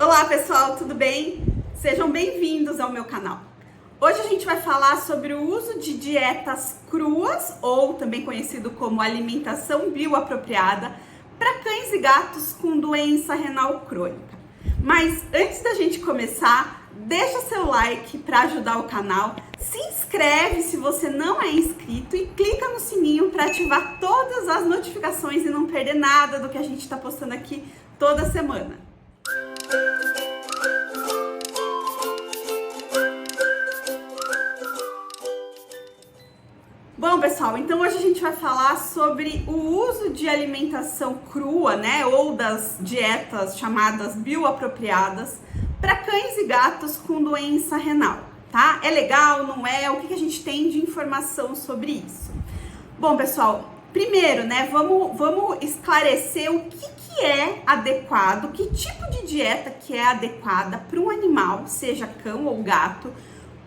Olá pessoal, tudo bem? Sejam bem-vindos ao meu canal. Hoje a gente vai falar sobre o uso de dietas cruas, ou também conhecido como alimentação bioapropriada, para cães e gatos com doença renal crônica. Mas antes da gente começar, deixa seu like para ajudar o canal, se inscreve se você não é inscrito e clica no sininho para ativar todas as notificações e não perder nada do que a gente está postando aqui toda semana. Bom, pessoal, então hoje a gente vai falar sobre o uso de alimentação crua, né, ou das dietas chamadas bioapropriadas para cães e gatos com doença renal, tá? É legal, não é? O que a gente tem de informação sobre isso? Bom, pessoal, primeiro, né, vamos esclarecer o que é adequado, que tipo de dieta que é adequada para um animal, seja cão ou gato,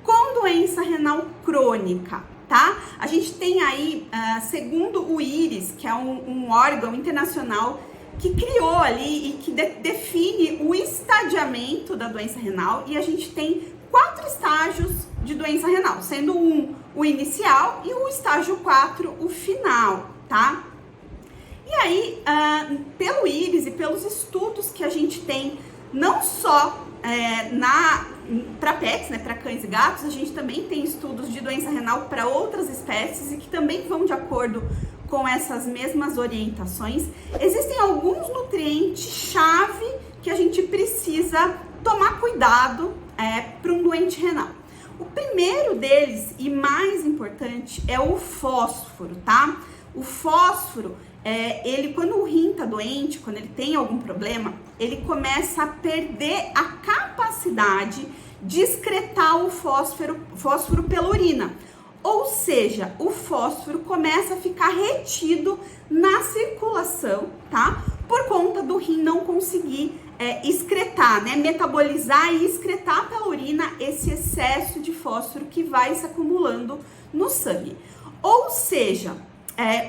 com doença renal crônica. Tá? A gente tem aí, segundo o IRIS, que é um órgão internacional que criou ali e que define o estadiamento da doença renal, e a gente tem 4 estágios de doença renal, sendo o inicial e o estágio 4 o final, tá? E aí, pelo IRIS e pelos estudos que a gente tem, não só para pets, né, para cães e gatos, a gente também tem estudos de doença renal para outras espécies e que também vão de acordo com essas mesmas orientações. Existem alguns nutrientes-chave que a gente precisa tomar cuidado para um doente renal. O primeiro deles e mais importante é o fósforo, tá? O fósforo, ele quando o rim tá doente, quando ele tem algum problema, ele começa a perder a capacidade de excretar o fósforo pela urina. Ou seja, o fósforo começa a ficar retido na circulação, tá? Por conta do rim não conseguir excretar, né? Metabolizar e excretar pela urina esse excesso de fósforo que vai se acumulando no sangue. Ou seja,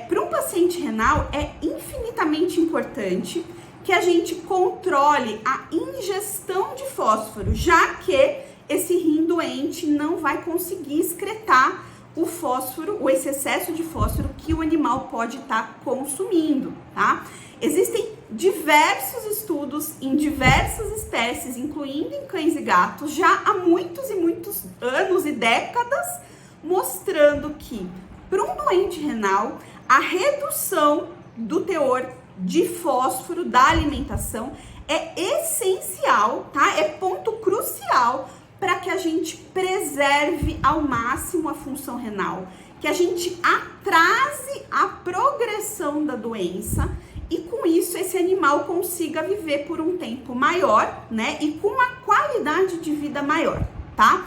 para um paciente renal é infinitamente importante que a gente controle a ingestão de fósforo, já que esse rim doente não vai conseguir excretar o fósforo, esse excesso de fósforo que o animal pode estar consumindo, tá? Existem diversos estudos em diversas espécies, incluindo em cães e gatos, já há muitos e muitos anos e décadas, mostrando que para um doente renal, a redução do teor de fósforo da alimentação é essencial, tá? É ponto crucial para que a gente preserve ao máximo a função renal, que a gente atrase a progressão da doença e com isso esse animal consiga viver por um tempo maior, né? E com uma qualidade de vida maior, tá?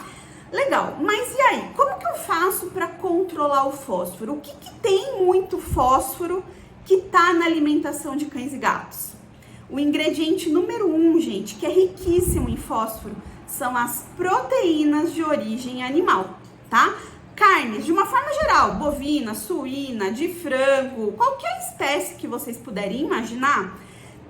Legal, mas e aí? Como que eu faço para controlar o fósforo? O que tem muito fósforo que tá na alimentação de cães e gatos? O ingrediente número 1, gente, que é riquíssimo em fósforo, são as proteínas de origem animal, tá? Carnes, de uma forma geral, bovina, suína, de frango, qualquer espécie que vocês puderem imaginar,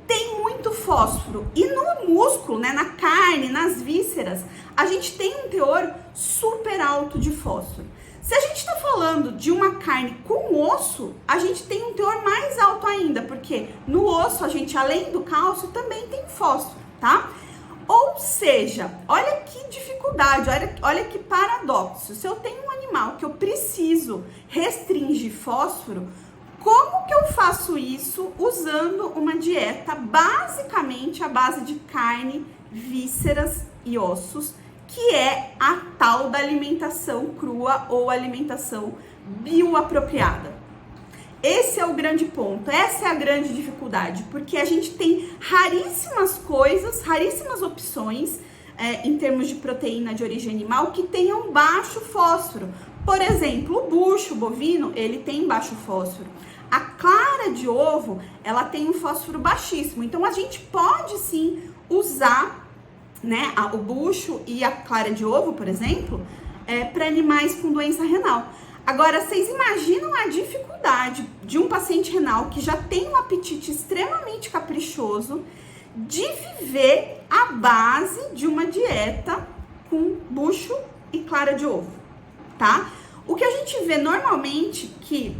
tem muito fósforo. E no músculo, né, na carne, nas vísceras, a gente tem um teor super alto de fósforo. Se a gente está falando de uma carne com osso, a gente tem um teor mais alto ainda, porque no osso a gente, além do cálcio, também tem fósforo, tá? Ou seja, olha que dificuldade, olha que paradoxo. Se eu tenho um animal que eu preciso restringir fósforo, como que eu faço isso usando uma dieta basicamente à base de carne, vísceras e ossos, que é a tal da alimentação crua ou alimentação bioapropriada? Esse é o grande ponto, essa é a grande dificuldade, porque a gente tem raríssimas coisas, raríssimas opções em termos de proteína de origem animal que tenham baixo fósforo. Por exemplo, o bucho bovino, ele tem baixo fósforo. A clara de ovo, ela tem um fósforo baixíssimo, então a gente pode sim usar, né, o bucho e a clara de ovo, por exemplo, para animais com doença renal. Agora, vocês imaginam a dificuldade de um paciente renal que já tem um apetite extremamente caprichoso, de viver à base de uma dieta com bucho e clara de ovo, tá? O que a gente vê normalmente que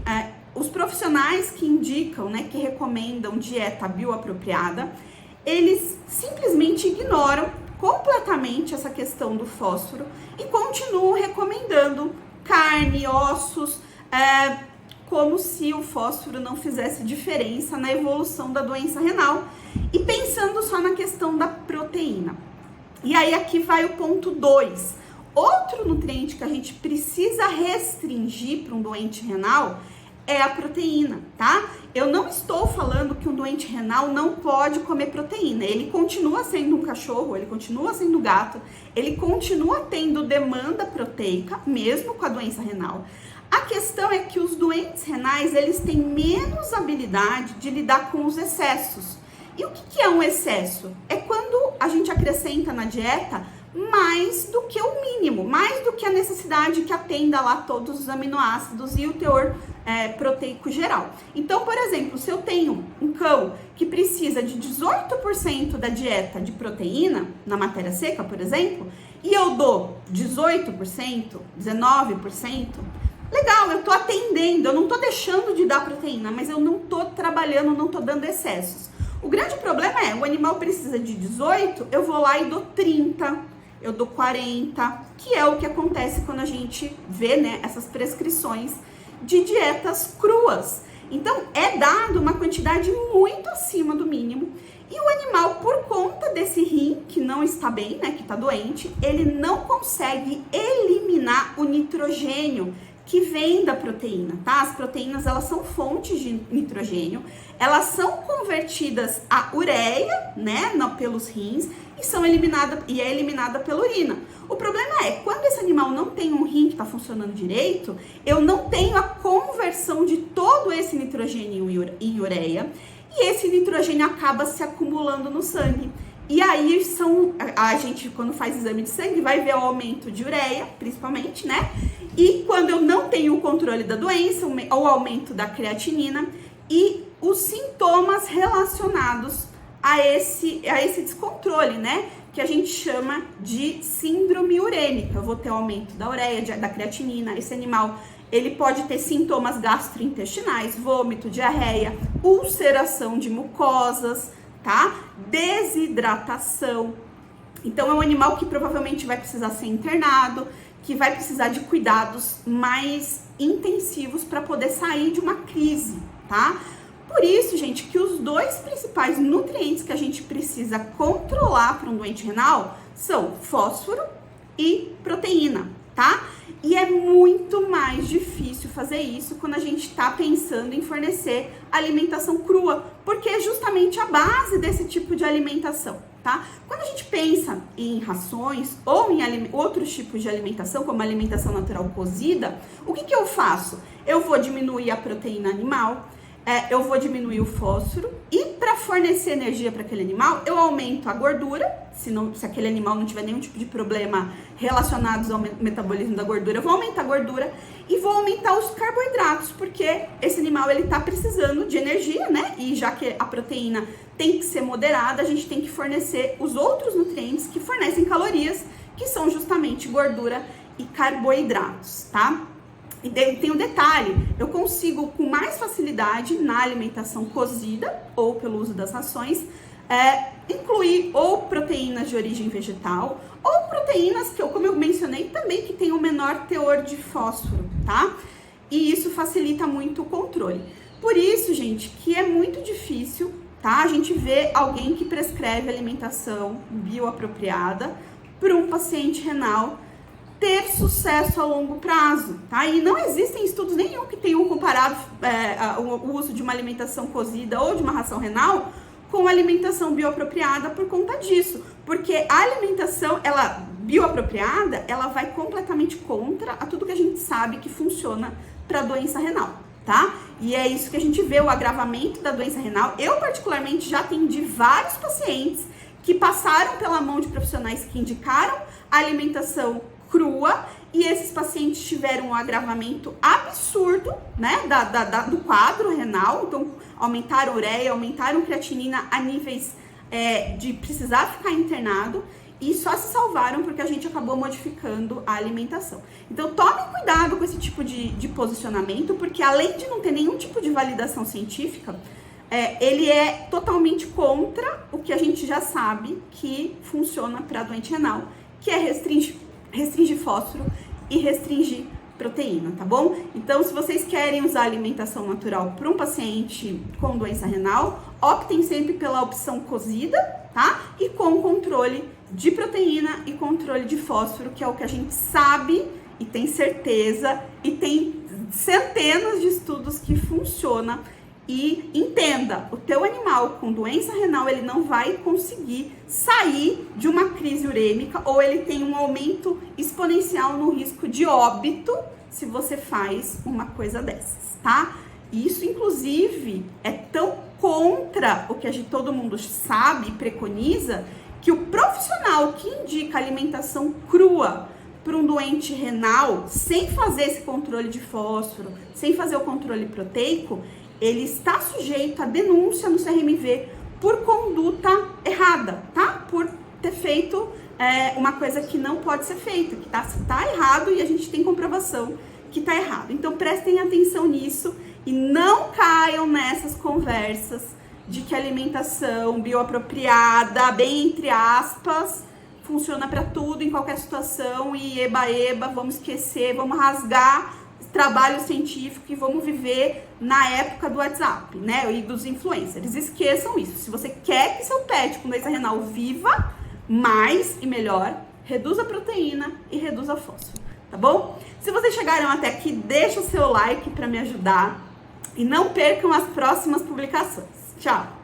os profissionais que indicam, né, que recomendam dieta bioapropriada, eles simplesmente ignoram completamente essa questão do fósforo e continuam recomendando carne, ossos, como se o fósforo não fizesse diferença na evolução da doença renal e pensando só na questão da proteína. E aí aqui vai o ponto 2. Outro nutriente que a gente precisa restringir para um doente renal é a proteína, tá? Eu não estou falando que um doente renal não pode comer proteína. Ele continua sendo um cachorro, ele continua sendo gato, ele continua tendo demanda proteica, mesmo com a doença renal. A questão é que os doentes renais, eles têm menos habilidade de lidar com os excessos. E o que é um excesso? É quando a gente acrescenta na dieta mais do que o mínimo, mais do que a necessidade que atenda lá todos os aminoácidos e o teor proteico geral. Então, por exemplo, se eu tenho um cão que precisa de 18% da dieta de proteína, na matéria seca, por exemplo, e eu dou 18%, 19%, legal, eu tô atendendo, eu não tô deixando de dar proteína, mas eu não tô trabalhando, não tô dando excessos. O grande problema é, o animal precisa de 18, eu vou lá e dou 30, eu dou 40, que é o que acontece quando a gente vê, né, essas prescrições de dietas cruas. Então, é dado uma quantidade muito acima do mínimo e o animal, por conta desse rim que não está bem, né, que está doente, ele não consegue eliminar o nitrogênio que vem da proteína, tá? As proteínas, elas são fontes de nitrogênio, elas são convertidas a ureia, né, pelos rins e é eliminada pela urina. O problema é, quando esse animal não tem um rim que está funcionando direito, eu não tenho a conversão de todo esse nitrogênio em ureia e esse nitrogênio acaba se acumulando no sangue. E aí a gente, quando faz exame de sangue, vai ver o aumento de ureia, principalmente, né? E quando eu não tenho o controle da doença, o aumento da creatinina e os sintomas relacionados a esse descontrole, né? Que a gente chama de síndrome urêmica. Eu vou ter o aumento da ureia, da creatinina. Esse animal, ele pode ter sintomas gastrointestinais, vômito, diarreia, ulceração de mucosas, tá? Desidratação. Então é um animal que provavelmente vai precisar ser internado, que vai precisar de cuidados mais intensivos para poder sair de uma crise, tá? Por isso, gente, que os dois principais nutrientes que a gente precisa controlar para um doente renal são fósforo e proteína, tá? E é muito mais difícil fazer isso quando a gente está pensando em fornecer alimentação crua, porque é justamente a base desse tipo de alimentação, tá? Quando a gente pensa em rações ou em outros tipos de alimentação, como alimentação natural cozida, o que eu faço? Eu vou diminuir a proteína animal, eu vou diminuir o fósforo e para fornecer energia para aquele animal, eu aumento a gordura, se aquele animal não tiver nenhum tipo de problema relacionados ao metabolismo da gordura, eu vou aumentar a gordura e vou aumentar os carboidratos, porque esse animal ele tá precisando de energia, né? E já que a proteína tem que ser moderada, a gente tem que fornecer os outros nutrientes que fornecem calorias, que são justamente gordura e carboidratos, tá? E tem um detalhe, eu consigo com mais facilidade na alimentação cozida ou pelo uso das rações, incluir ou proteínas de origem vegetal ou proteínas que como eu mencionei também, que tem um menor teor de fósforo, tá? E isso facilita muito o controle. Por isso, gente, que é muito difícil, tá? A gente vê alguém que prescreve alimentação bioapropriada para um paciente renal ter sucesso a longo prazo, tá? E não existem estudos nenhum que tenham comparado o uso de uma alimentação cozida ou de uma ração renal com alimentação bioapropriada por conta disso, porque a alimentação bioapropriada, ela vai completamente contra a tudo que a gente sabe que funciona para a doença renal, tá? E é isso que a gente vê, o agravamento da doença renal. Eu, particularmente, já atendi vários pacientes que passaram pela mão de profissionais que indicaram a alimentação crua e esses pacientes tiveram um agravamento absurdo, né, do quadro renal, então aumentaram ureia, aumentaram creatinina a níveis de precisar ficar internado e só se salvaram porque a gente acabou modificando a alimentação. Então tome cuidado com esse tipo de posicionamento, porque além de não ter nenhum tipo de validação científica, ele é totalmente contra o que a gente já sabe que funciona para doente renal, que é restringir fósforo e restringir proteína, tá bom? Então, se vocês querem usar alimentação natural para um paciente com doença renal, optem sempre pela opção cozida, tá? E com controle de proteína e controle de fósforo, que é o que a gente sabe e tem certeza e tem centenas de estudos que funciona. E entenda, o teu animal com doença renal, ele não vai conseguir sair de uma crise urêmica, ou ele tem um aumento exponencial no risco de óbito se você faz uma coisa dessas, tá? Isso, inclusive, é tão contra o que todo mundo sabe e preconiza, que o profissional que indica alimentação crua para um doente renal, sem fazer esse controle de fósforo, sem fazer o controle proteico, ele está sujeito a denúncia no CRMV por conduta errada, tá? Por ter feito uma coisa que não pode ser feita, que tá errado e a gente tem comprovação que tá errado. Então prestem atenção nisso e não caiam nessas conversas de que alimentação bioapropriada, bem entre aspas, funciona para tudo, em qualquer situação e eba, vamos esquecer, vamos rasgar trabalho científico e vamos viver na época do WhatsApp, né, e dos influencers. Esqueçam isso. Se você quer que seu pet com doença renal viva mais e melhor, reduza a proteína e reduza o fósforo, tá bom? Se vocês chegaram até aqui, deixa o seu like para me ajudar e não percam as próximas publicações. Tchau!